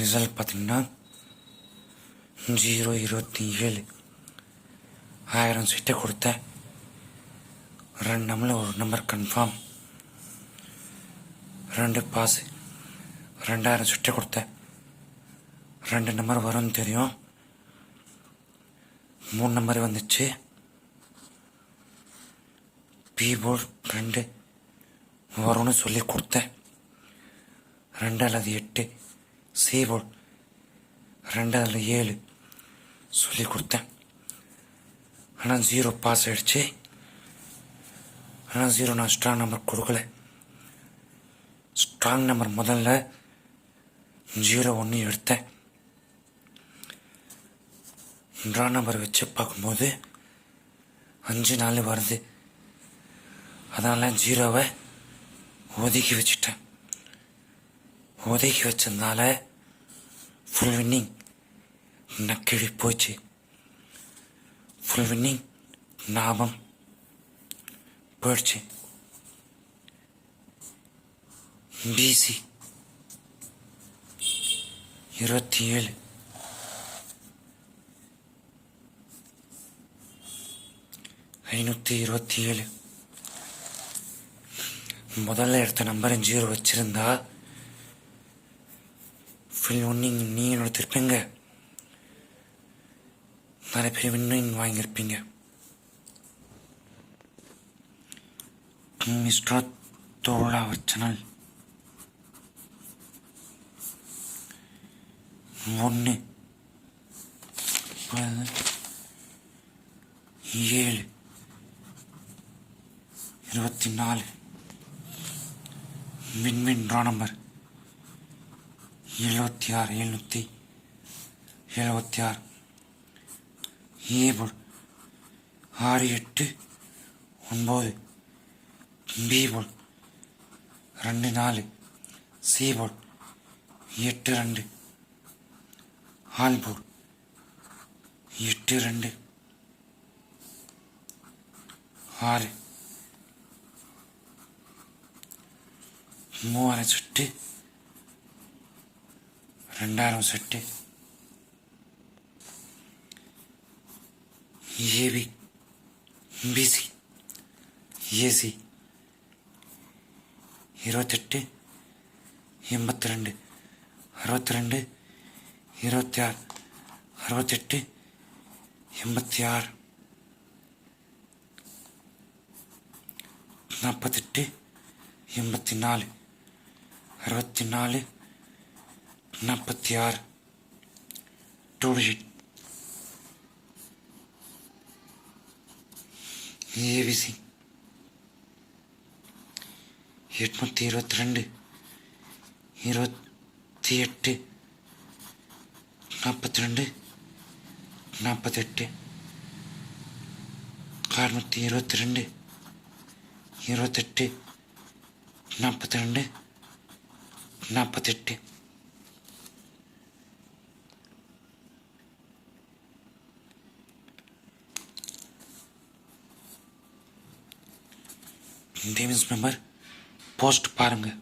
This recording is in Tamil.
ரிசல்ட் பார்த்தீங்கன்னா 027 1000 சீட்டை கொடுத்தேன். 2 நம்மள ஒரு நம்பர் கன்ஃபார்ம், 2 பாஸ். 2000 சீட்டை கொடுத்தேன். 2 நம்பர் வரும்னு தெரியும், 3 நம்பர் வந்துச்சு. பி போர்டு 2 வரும்னு சொல்லி கொடுத்தேன். 2 அல்லது 8. சி போர்டு 2 அல்லது 7 சொல்லி கொடுத்தேன். ஆனால் 0 பாஸ் ஆகிடுச்சு. ஆனால் 0 நான் ஸ்ட்ராங் நம்பர் கொடுக்கல. ஸ்ட்ராங் நம்பர் முதல்ல 01 எடுத்தேன். ட்ரா நம்பர் வச்சு பார்க்கும்போது 5 4 வருது. அதனால் 0வை ஒதுக்கி வச்சுட்டேன். ஒதுக்கி வச்சதுனால ஃபுல் வின்னிங் நக்கிழி போச்சு. ஃபுல் வின்னிங் லாபம் போயிடுச்சு. பிசி 27 527. முதல்ல எடுத்த நம்பர் 0 வச்சிருந்தா ஃபுல் வின்னிங் நீங்கள் எடுத்திருப்பீங்க. நிறைய பேர் வின்னிங் வாங்கியிருப்பீங்க. Mister Thozha channel 1 7 24 win draw number 76 776. A board 6 8 9. B board 2 4. C board 8 2. All board 8 2 6. 3000 set, 2000 set. AB BC AC 28 82 62 26 68 86 48 84 64 46. 2 digit. ABC 822 28 42 48. 622 28 42 48. Davis member post பாருங்கள்.